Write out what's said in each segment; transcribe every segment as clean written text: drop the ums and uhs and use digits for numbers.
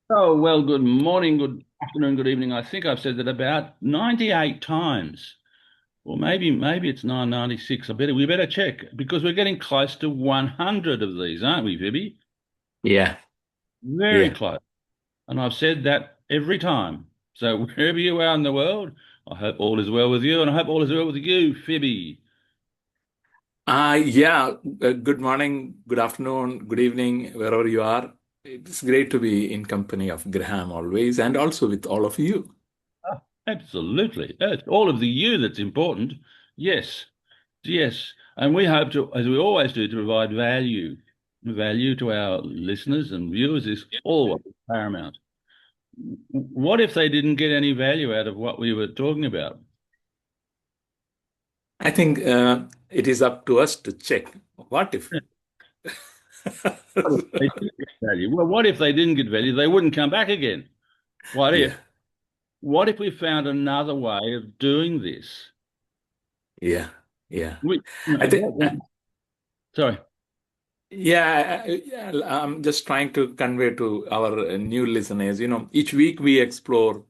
Oh, well, good morning, good afternoon, good evening. I think I've said that about 98 times. Or maybe it's 996. We better check because we're getting close to 100 of these, aren't we, Vivi? Yeah, Very yeah. close. And I've said that every time. So wherever you are in the world, I hope all is well with you, and I hope all is well with you, Phoebe. Yeah. Good morning, good afternoon, good evening, wherever you are. It's great to be in company of Graham always, and also with all of you. Ah, absolutely. It's all of the you that's important. Yes, yes. And we hope to, as we always do, to provide value. Value to our listeners and viewers is always paramount. What if they didn't get any value out of what we were talking about? I think it is up to us to check. What if? What if they didn't get value? Well, what if they didn't get value? They wouldn't come back again. What Yeah, if? What if we found another way of doing this? yeah, yeah. We, you I know, think. sorry. Yeah, I'm just trying to convey to our new listeners, each week we explore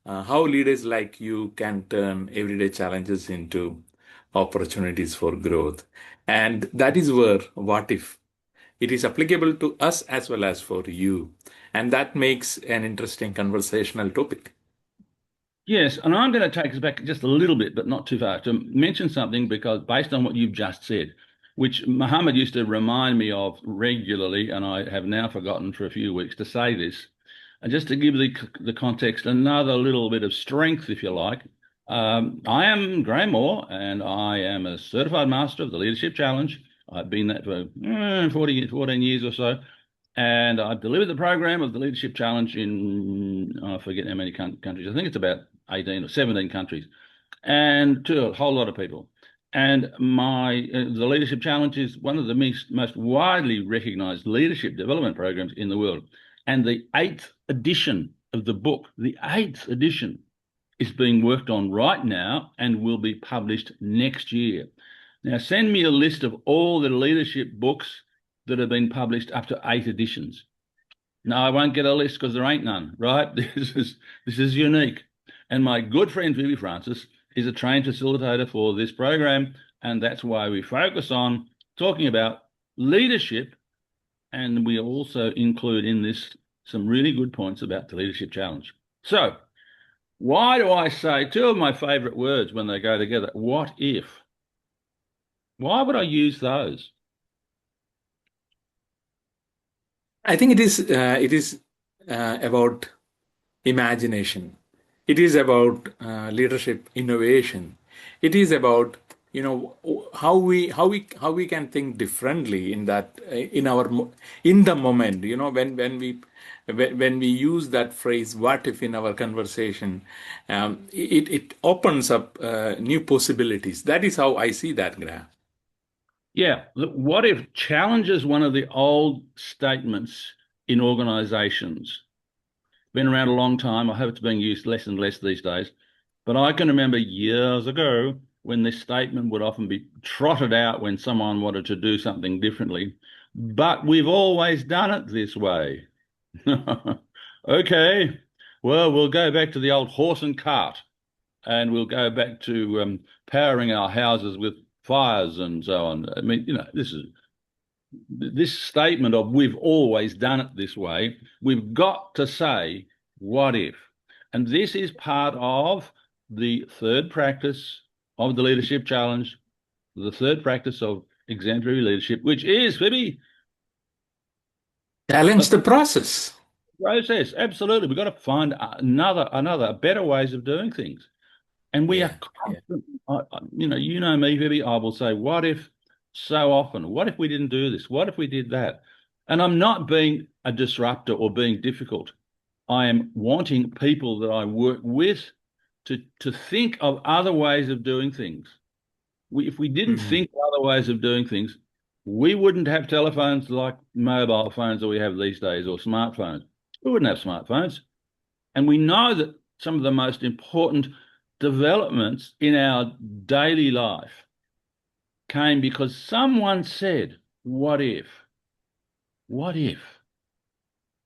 how leaders like you can turn everyday challenges into opportunities for growth. And that is where what if it is applicable to us as well as for you. And that makes an interesting conversational topic. Yes, and I'm going to take us back just a little bit, but not too far, to mention something because based on what you've just said, which Muhammad used to remind me of regularly, and I have now forgotten for a few weeks to say this, and just to give the context another little bit of strength, if you like. I am Graham Moore, and I am a certified master of the Leadership Challenge. I've been that for 14 years or so. And I've delivered the program of the Leadership Challenge in, I forget how many countries. I think it's about 18 or 17 countries, and to a whole lot of people. And the Leadership Challenge is one of the most widely recognized leadership development programs in the world. And the eighth edition of the book, the eighth edition, is being worked on right now and will be published next year. Now, send me a list of all the leadership books that have been published up to eight editions. No, I won't get a list because there ain't none, right? This is unique. And my good friend Phoebe Francis is a trained facilitator for this program, and that's why we focus on talking about leadership, and we also include in this some really good points about the leadership challenge. So, why do I say two of my favorite words when they go together? What if? Why would I use those? I think it is about imagination. It is about leadership innovation. It is about how we can think differently in that in the moment. When we use that phrase "what if" in our conversation, it opens up new possibilities. That is how I see that, Graham. Yeah, what if challenges one of the old statements in organizations? Been around a long time. I hope it's being used less and less these days. But I can remember years ago when this statement would often be trotted out when someone wanted to do something differently. But we've always done it this way. Okay, well, we'll go back to the old horse and cart, and we'll go back to powering our houses with fires and so on. I mean, this statement of we've always done it this way, we've got to say, what if? And this is part of the third practice of the leadership challenge, the third practice of exemplary leadership, which is, Phoebe, Challenge the the process. process. Absolutely. We've got to find another better ways of doing things. And we are Yeah, yeah. constant, you know me, Vivi, I will say, what if so often? What if we didn't do this? What if we did that? And I'm not being a disruptor or being difficult. I am wanting people that I work with to think of other ways of doing things. If we didn't Mhm. think of other ways of doing things, we wouldn't have telephones like mobile phones that we have these days or smartphones. We wouldn't have smartphones. And we know that some of the most important developments in our daily life came because someone said, what if? What if?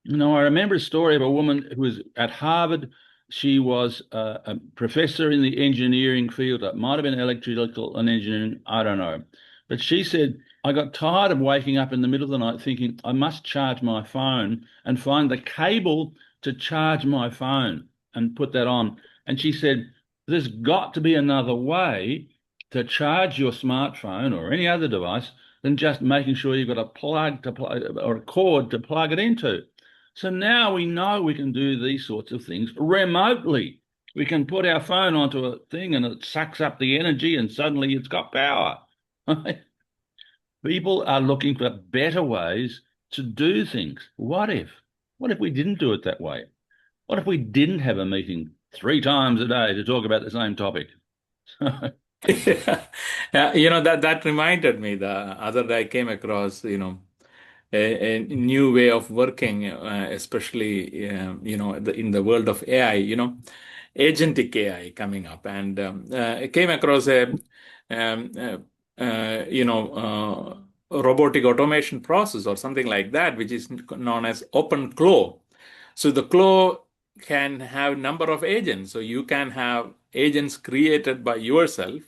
I remember a story of a woman who was at Harvard. She was a professor in the engineering field. It might have been electrical and engineering, I don't know. But she said, I got tired of waking up in the middle of the night thinking I must charge my phone and find the cable to charge my phone and put that on. And she said, there's got to be another way to charge your smartphone or any other device than just making sure you've got a plug to plug or a cord to plug it into. So now we know we can do these sorts of things remotely. We can put our phone onto a thing and it sucks up the energy and suddenly it's got power. People are looking for better ways to do things. What if? What if we didn't do it that way? What if we didn't have a meeting 3 times a day to talk about the same topic? Yeah, that reminded me the other day I came across, a new way of working, especially in the world of AI, agentic AI coming up, and I came across a um, robotic automation process or something like that, which is known as open claw. So the claw can have number of agents. So you can have agents created by yourself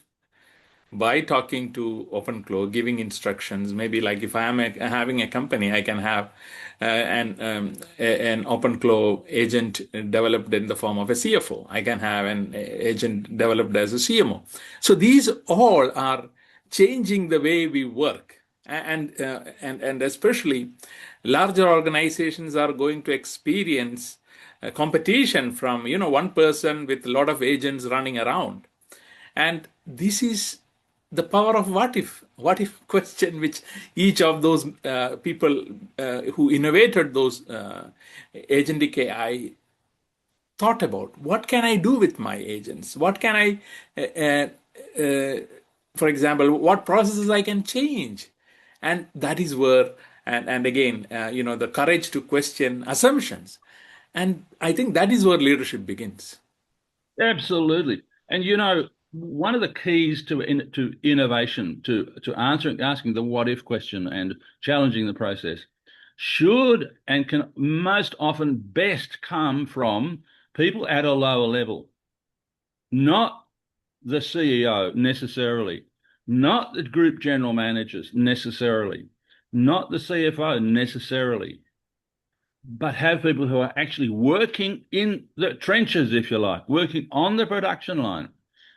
by talking to OpenClaw, giving instructions. Maybe like if I am having a company, I can have an OpenClaw agent developed in the form of a CFO. I can have an agent developed as a CMO. So these all are changing the way we work, and especially larger organizations are going to experience competition from one person with a lot of agents running around. And this is the power of what if question, which each of those people who innovated those agentic AI thought about. What can I do with my agents? What can I, for example, what processes I can change? And that is where, and again, the courage to question assumptions. And I think that is where leadership begins. Absolutely. And one of the keys to innovation, to asking the what if question and challenging the process, should and can most often best come from people at a lower level, not the CEO necessarily, not the group general managers necessarily, not the CFO necessarily, but have people who are actually working in the trenches, if you like, working on the production line.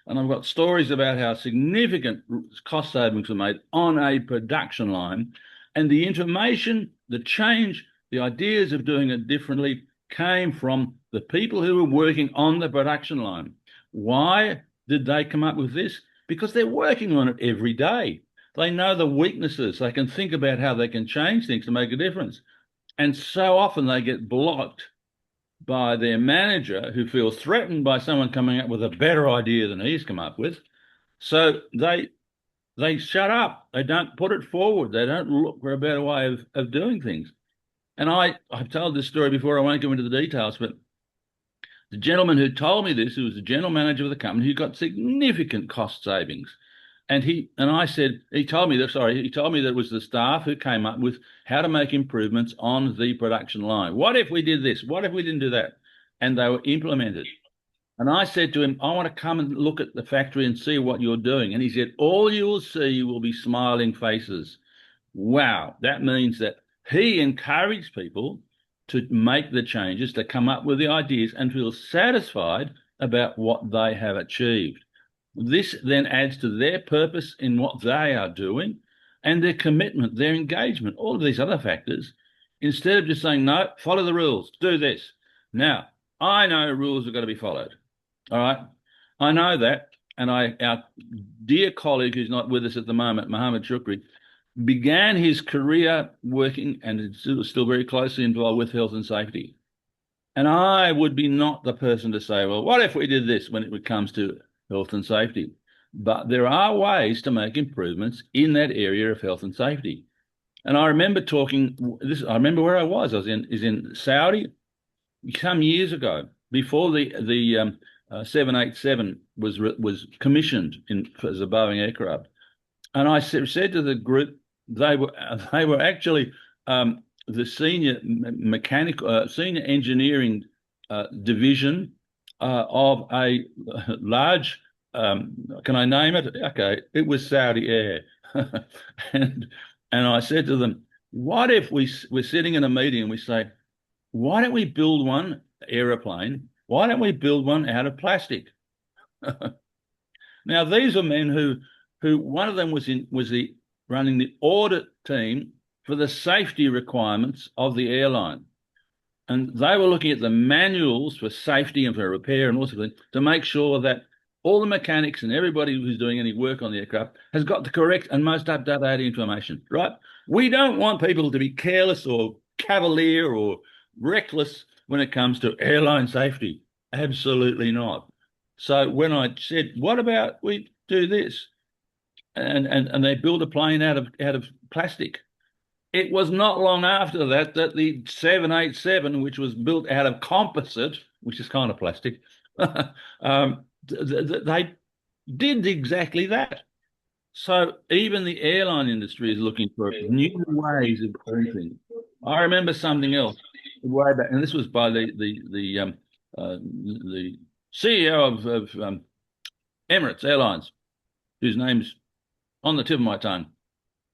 And I've got stories about how significant cost savings are made on a production line. And the information, the change, the ideas of doing it differently came from the people who were working on the production line. Why did they come up with this? Because they're working on it every day. They know the weaknesses. They can think about how they can change things to make a difference. And so often they get blocked by their manager who feels threatened by someone coming up with a better idea than he's come up with. So they shut up. They don't put it forward. They don't look for a better way of doing things. And I've told this story before. I won't go into the details, but the gentleman who told me this, who was the general manager of the company, who got significant cost savings. I said, he told me that it was the staff who came up with how to make improvements on the production line. What if we did this? What if we didn't do that? And they were implemented. And I said to him, I want to come and look at the factory and see what you're doing. And he said, all you will see will be smiling faces. Wow. That means that he encouraged people to make the changes, to come up with the ideas and feel satisfied about what they have achieved. This then adds to their purpose in what they are doing and their commitment, their engagement, all of these other factors, instead of just saying, no, follow the rules, do this. Now, I know rules have got to be followed. All right. I know that. And our dear colleague who's not with us at the moment, Mohammed Shukri, began his career working and is still very closely involved with health and safety. And I would be not the person to say, well, what if we did this when it comes to health and safety? But there are ways to make improvements in that area of health and safety. And I remember I remember where I was. I was in Saudi some years ago, before the 787 was commissioned as a Boeing aircraft. And I said to the group, they were actually the senior engineering division of a large. Can I name it? Okay, it was Saudi Air, and I said to them, "What if we're sitting in a meeting and we say, why don't we build one aeroplane? Why don't we build one out of plastic?" Now these are men who one of them was the running the audit team for the safety requirements of the airline. And they were looking at the manuals for safety and for repair and also to make sure that all the mechanics and everybody who's doing any work on the aircraft has got the correct and most up-to-date information, right? We don't want people to be careless or cavalier or reckless when it comes to airline safety. Absolutely not. So when I said, what about we do this? And they build a plane out of plastic. It was not long after that that the 787, which was built out of composite, which is kind of plastic, they did exactly that. So even the airline industry is looking for new ways of doing things. I remember something else way back, and this was by the CEO of Emirates Airlines, whose name's on the tip of my tongue,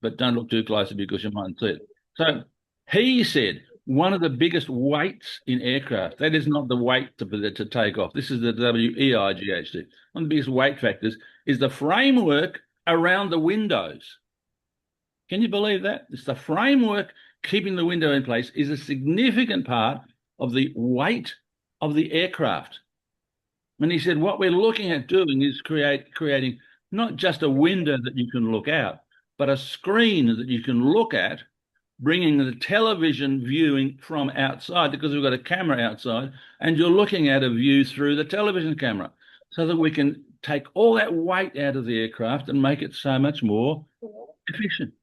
but don't look too closely because you mightn't see it. So he said one of the biggest weights in aircraft, that is not the weight to take off. This is the WEIGHT. One of the biggest weight factors is the framework around the windows. Can you believe that? It's the framework keeping the window in place is a significant part of the weight of the aircraft. And he said, what we're looking at doing is creating not just a window that you can look out, but a screen that you can look at, bringing the television viewing from outside because we've got a camera outside and you're looking at a view through the television camera so that we can take all that weight out of the aircraft and make it so much more efficient.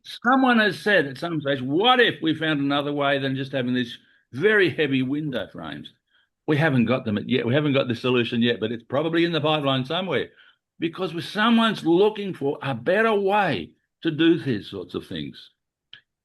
Someone has said at some stage, what if we found another way than just having these very heavy window frames? We haven't got them yet. We haven't got the solution yet, but it's probably in the pipeline somewhere because someone's looking for a better way to do these sorts of things.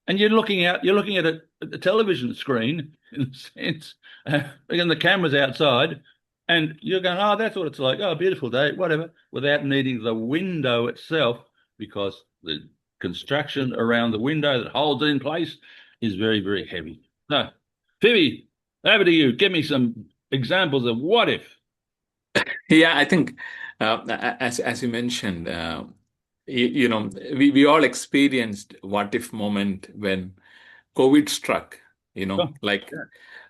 And you're looking at a television screen in a sense, and the camera's outside, and you're going, oh, that's what it's like. Oh, beautiful day, whatever, without needing the window itself because the construction around the window that holds it in place is very, very heavy. So, Phoebe, over to you. Give me some examples of what if. Yeah, I think as you mentioned, we all experienced what if moment when COVID struck. Oh, Like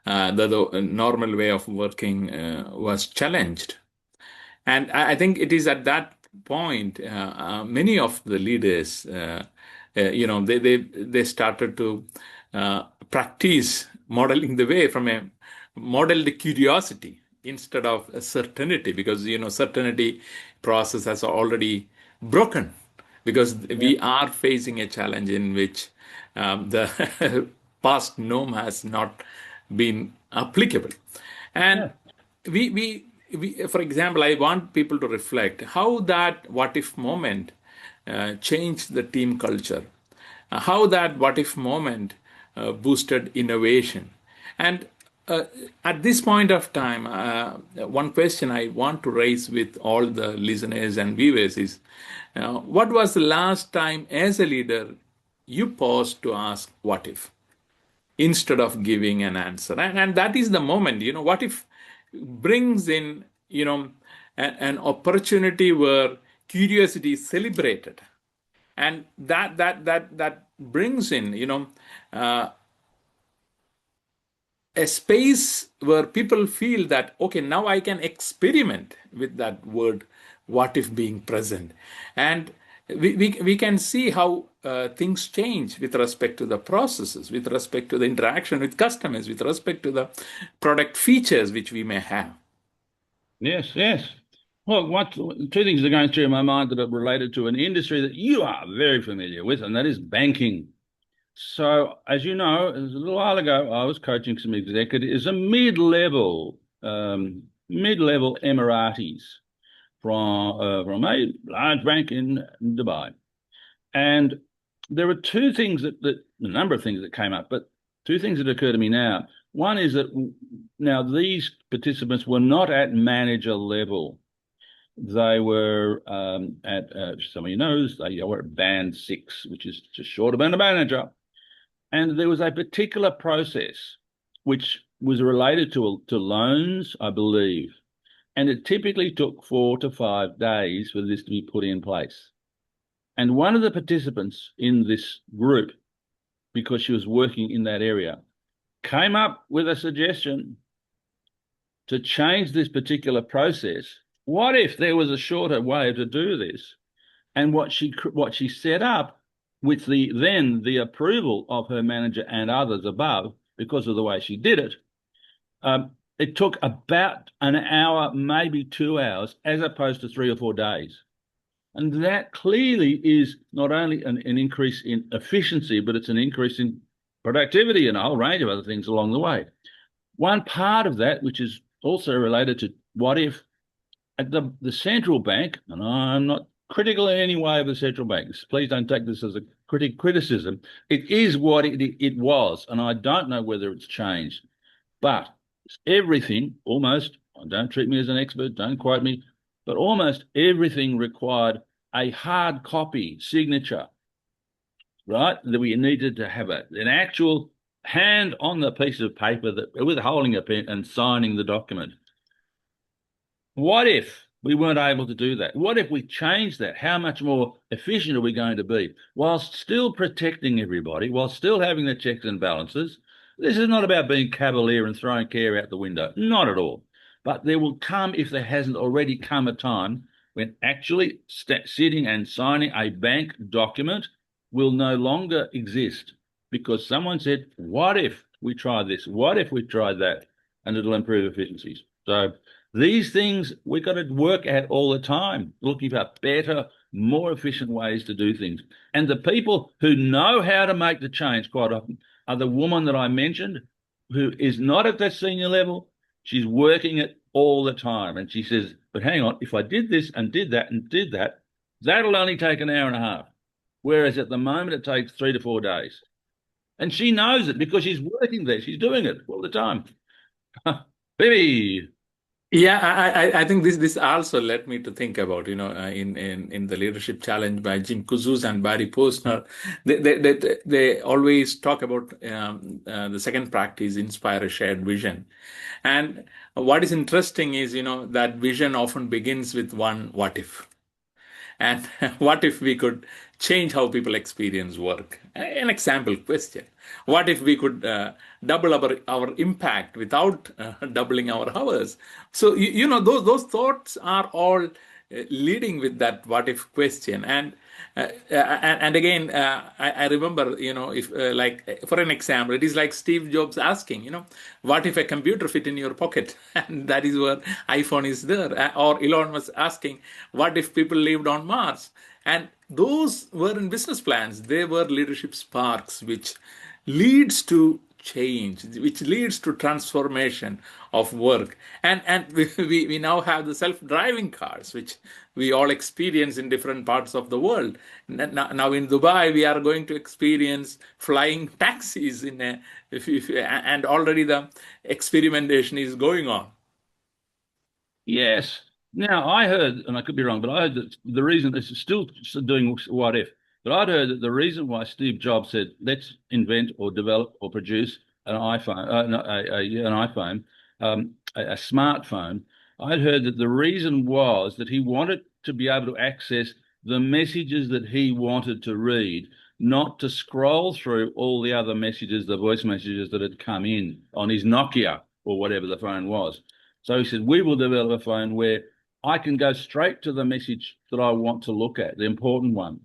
the normal way of working was challenged, and I think it is at that point many of the leaders, they started to practice modeling the way from a modeled curiosity instead of a certainty, because certainty process has already broken because yeah, we are facing a challenge in which the past norm has not been applicable. And yeah, for example, I want people to reflect how that what if moment changed the team culture, how that what if moment boosted innovation. And at this point of time, one question I want to raise with all the listeners and viewers is what was the last time as a leader you paused to ask what if instead of giving an answer? And that is the moment, what if brings in, an opportunity where curiosity is celebrated. And that brings in, a space where people feel that, okay, now I can experiment with that word, what if being present. And we can see how things change with respect to the processes, with respect to the interaction with customers, with respect to the product features which we may have. yes, yes. Well, two things are going through my mind that are related to an industry that you are very familiar with, and that is banking. So, as you know, a little while ago, I was coaching some executives, a mid-level Emiratis from a large bank in Dubai, and there were two things a number of things that came up, but two things that occur to me now. One is that now these participants were not at manager level. They were at, some of you knows, they were at band 6, which is just short of being a manager. And there was a particular process which was related to loans, I believe. And it typically took 4 to 5 days for this to be put in place. And one of the participants in this group, because she was working in that area, came up with a suggestion to change this particular process. What if there was a shorter way to do this? And what she set up with the approval of her manager and others above, because of the way she did it, it took about an hour, maybe 2 hours, as opposed to 3 or 4 days. And that clearly is not only an increase in efficiency, but it's an increase in productivity and a whole range of other things along the way. One part of that, which is also related to what if at the central bank, and I'm not critical in any way of the central banks, please don't take this as a criticism. It is what it was, and I don't know whether it's changed. But everything, almost, don't treat me as an expert, don't quote me, but almost everything required a hard copy signature, right? That we needed to have an actual hand on the piece of paper that with holding a pen and signing the document. What if we weren't able to do that? What if we changed that? How much more efficient are we going to be whilst still protecting everybody, while still having the checks and balances? This is not about being cavalier and throwing care out the window. Not at all. But there will come, if there hasn't already come, a time when actually sitting and signing a bank document will no longer exist because someone said, what if we try this? What if we try that? And it'll improve efficiencies. So these things we've got to work at all the time, looking for better, more efficient ways to do things. And the people who know how to make the change quite often are the woman that I mentioned, who is not at that senior level. She's working it all the time. And she says, but hang on, if I did this and did that and did that, that'll only take an hour and a half. Whereas at the moment, it takes 3 to 4 days. And she knows it because she's working there. She's doing it all the time. Baby. Yeah, I think this also led me to think about, in the Leadership Challenge by Jim Kuzuz and Barry Posner, they always talk about the second practice, inspire a shared vision. And what is interesting is, that vision often begins with one what if. And what if we could change how people experience work? An example question. What if we could double our impact without doubling our hours? So, those thoughts are all leading with that what if question. And again, I remember, if like for an example, it is like Steve Jobs asking, what if a computer fit in your pocket? And that is where iPhone is there. Or Elon Musk asking, what if people lived on Mars? And those were in business plans. They were leadership sparks, which leads to change, which leads to transformation of work. And we now have the self-driving cars, which we all experience in different parts of the world. Now in Dubai, we are going to experience flying taxis and already the experimentation is going on. Yes. Now, I heard, and I could be wrong, but I heard that the reason this is still doing what if, but I'd heard that the reason why Steve Jobs said, let's invent or develop or produce an iPhone, a smartphone, I'd heard that the reason was that he wanted to be able to access the messages that he wanted to read, not to scroll through all the other messages, the voice messages that had come in on his Nokia or whatever the phone was. So he said, we will develop a phone where I can go straight to the message that I want to look at, the important one.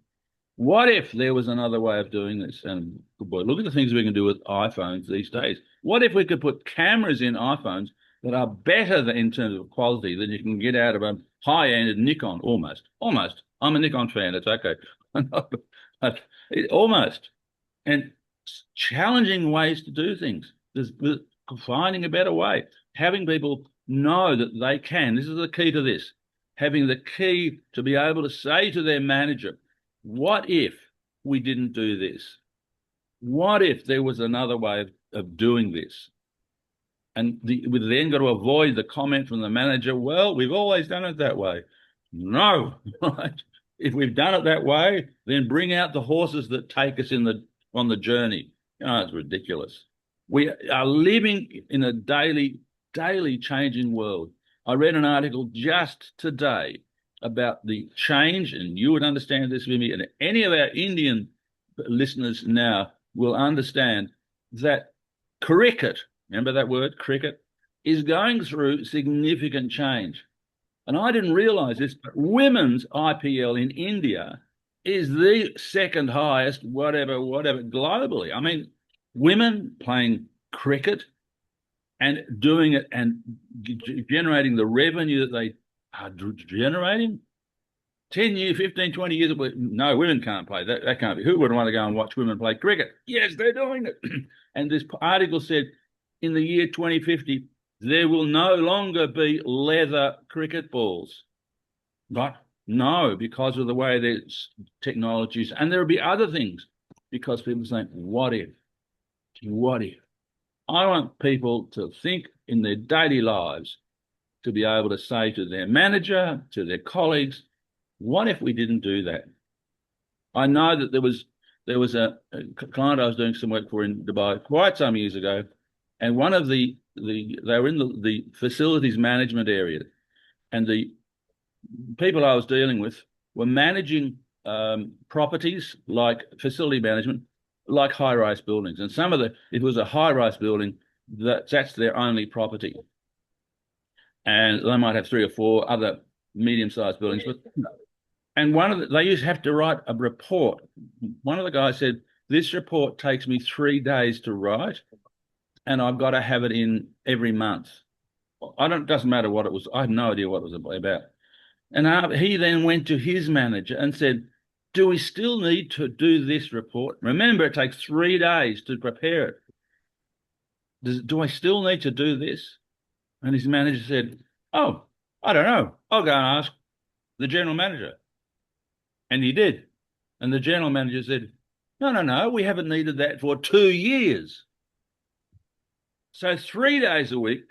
What if there was another way of doing this? And good boy, look at the things we can do with iPhones these days. What if we could put cameras in iPhones that are better in terms of quality than you can get out of a high-end Nikon? Almost. I'm a Nikon fan. It's okay. Almost. And challenging ways to do things. There's finding a better way. Having people know that they can. This is the key to this. Having the key to be able to say to their manager, what if we didn't do this? What if there was another way of of doing this. And we've then got to avoid the comment from the manager, well, we've always done it that way. No, right? If we've done it that way, then bring out the horses that take us on the journey. Oh, it's ridiculous. We are living in a daily changing world. I read an article just today about the change, and you would understand this with me, and any of our Indian listeners now will understand that cricket, remember that word, cricket, is going through significant change. And I didn't realize this, but women's IPL in India is the second highest, whatever, globally. I mean, women playing cricket and doing it and generating the revenue that they are generating. 10 years, 15, 20 years, no, women can't play. That can't be. Who would want to go and watch women play cricket? Yes, they're doing it. And this article said in the year 2050, there will no longer be leather cricket balls. But no, because of the way there's technologies. And there'll be other things because people think, what if? What if? I want people to think in their daily lives to be able to say to their manager, to their colleagues, what if we didn't do that? I know that there was a client I was doing some work for in Dubai quite some years ago, and one of they were in the facilities management area, and the people I was dealing with were managing properties like facility management, like high-rise buildings, and if it was a high-rise building, that's their only property, and they might have 3 or 4 other medium-sized buildings, but. And they used to have to write a report. One of the guys said, this report takes me 3 days to write, and I've got to have it in every month. It doesn't matter what it was. I have no idea what it was about. And he then went to his manager and said, do we still need to do this report? Remember, it takes 3 days to prepare it. Do I still need to do this? And his manager said, oh, I don't know. I'll go and ask the general manager. And he did. And the general manager said, no, we haven't needed that for 2 years. So 3 days a week,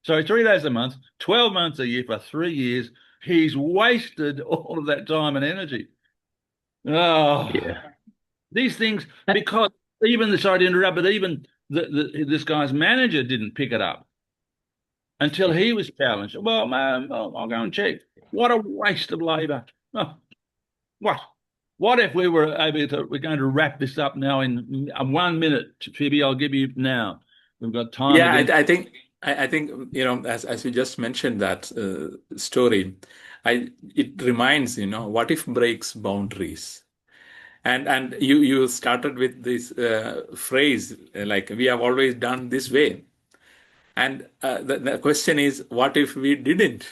sorry, 3 days a month, 12 months a year for 3 years, he's wasted all of that time and energy. Oh, yeah. These things, because sorry to interrupt, but even this guy's manager didn't pick it up until he was challenged. Well, man, I'll go and check. What a waste of labour. Oh, what if we were able to, we're going to wrap this up now in 1 minute, Phoebe, I'll give you now. We've got time. Yeah, I think, as you just mentioned that story, it reminds, what if breaks boundaries? And you started with this phrase, like, we have always done this way. And the question is, what if we didn't?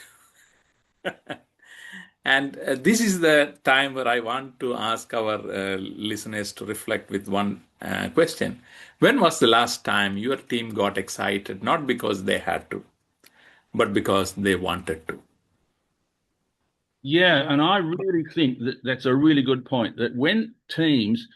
And this is the time where I want to ask our listeners to reflect with one question. When was the last time your team got excited, not because they had to, but because they wanted to? Yeah, and I really think that's a really good point, that when teams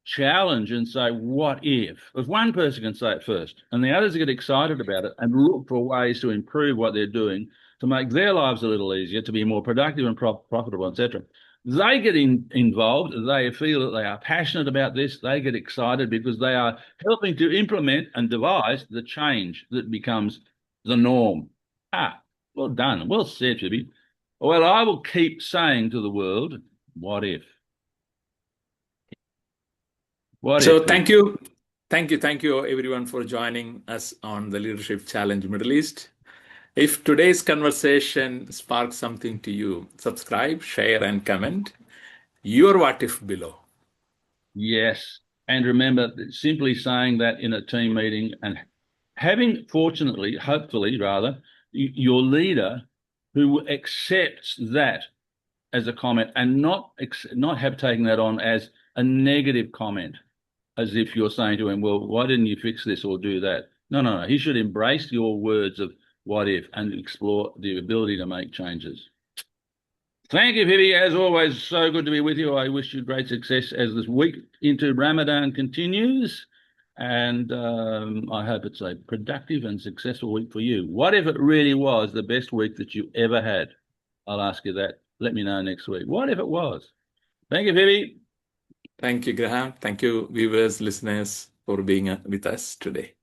challenge and say, what if one person can say it first and the others get excited about it and look for ways to improve what they're doing, to make their lives a little easier, to be more productive and profitable, etc. They get involved. They feel that they are passionate about this. They get excited because they are helping to implement and devise the change that becomes the norm. Well done. Well said, Phoebe. Well, I will keep saying to the world, what if? So thank you, everyone, for joining us on the Leadership Challenge Middle East. If today's conversation sparks something to you, subscribe, share, and comment your what if below. Yes. And remember, simply saying that in a team meeting and having, hopefully, your leader who accepts that as a comment and not have taken that on as a negative comment, as if you're saying to him, well, why didn't you fix this or do that? No. He should embrace your words of what if and explore the ability to make changes. Thank you, Phoebe. As always, so good to be with you. I wish you great success as this week into Ramadan continues. And I hope it's a productive and successful week for you. What if it really was the best week that you ever had? I'll ask you that. Let me know next week. What if it was? Thank you, Phoebe. Thank you, Graham. Thank you, viewers, listeners, for being with us today.